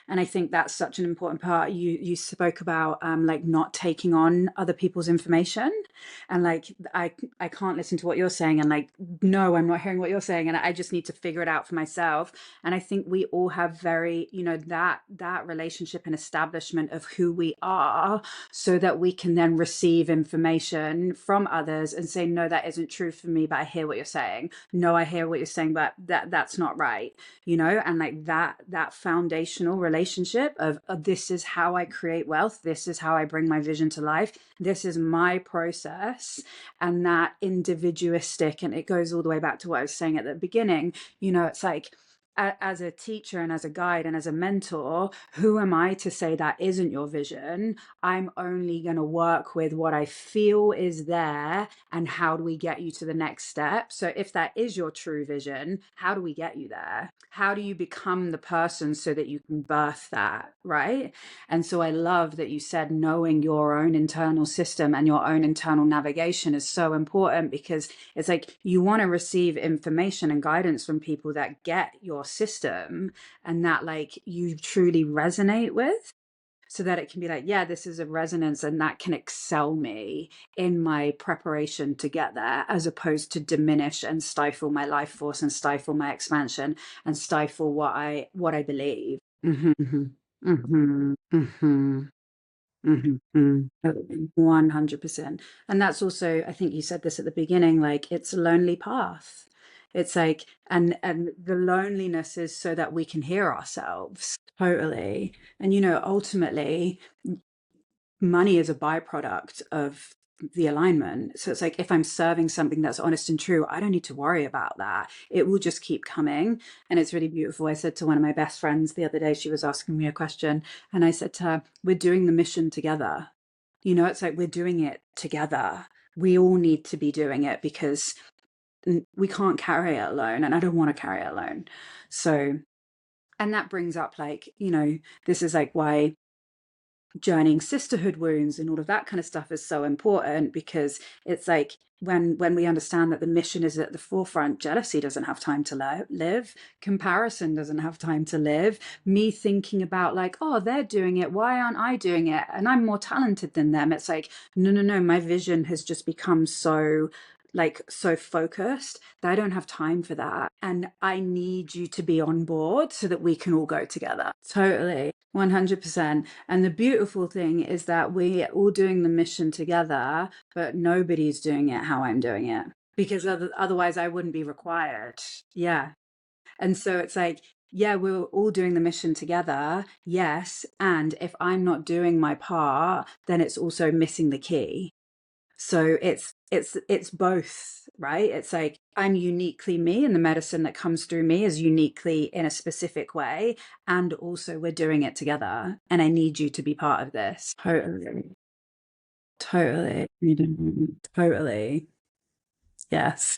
And I think that's such an important part. You spoke about like not taking on other people's information, and like I can't listen to what you're saying, and like no, I'm not hearing what you're saying, and I just need to figure it out for myself. And I think we all have very, that relationship and establishment of who we are, so that we can then receive information from others and say, no, that isn't true for me, but I hear what you're saying. No, I hear what you're saying, but that's not right. And like that foundational relationship of this is how I create wealth, this is how I bring my vision to life, this is my process. And that individualistic, and it goes all the way back to what I was saying at the beginning. It's like, as a teacher and as a guide and as a mentor, who am I to say that isn't your vision? I'm only going to work with what I feel is there, and how do we get you to the next step? So if that is your true vision, how do we get you there? How do you become the person so that you can birth that, right? And so I love that you said knowing your own internal system and your own internal navigation is so important, because it's like you want to receive information and guidance from people that get your system and that like you truly resonate with, so that it can be like, yeah, this is a resonance, and that can excel me in my preparation to get there, as opposed to diminish and stifle my life force and stifle my expansion and stifle what I believe. 100%. And that's also, I think you said this at the beginning, like it's a lonely path. It's like, and the loneliness is so that we can hear ourselves. Totally. And ultimately, money is a byproduct of the alignment. So it's like, if I'm serving something that's honest and true, I don't need to worry about that. It will just keep coming. And it's really beautiful. I said to one of my best friends the other day, she was asking me a question, and I said to her, we're doing the mission together. It's like, we're doing it together. We all need to be doing it, because we can't carry it alone, and I don't want to carry it alone. So, and that brings up like, this is like why journeying sisterhood wounds and all of that kind of stuff is so important, because it's like when we understand that the mission is at the forefront, jealousy doesn't have time to live, comparison doesn't have time to live, me thinking about like, oh, they're doing it, why aren't I doing it, and I'm more talented than them. It's like, no, my vision has just become so focused that I don't have time for that, and I need you to be on board so that we can all go together. Totally. 100%. And the beautiful thing is that we're all doing the mission together, but nobody's doing it how I'm doing it, because otherwise I wouldn't be required. Yeah. And so it's like, yeah, we're all doing the mission together. Yes. And if I'm not doing my part, then it's also missing the key. So it's both, right? It's like, I'm uniquely me, and the medicine that comes through me is uniquely in a specific way, and also we're doing it together, and I need you to be part of this. Totally. Totally. Totally. Yes.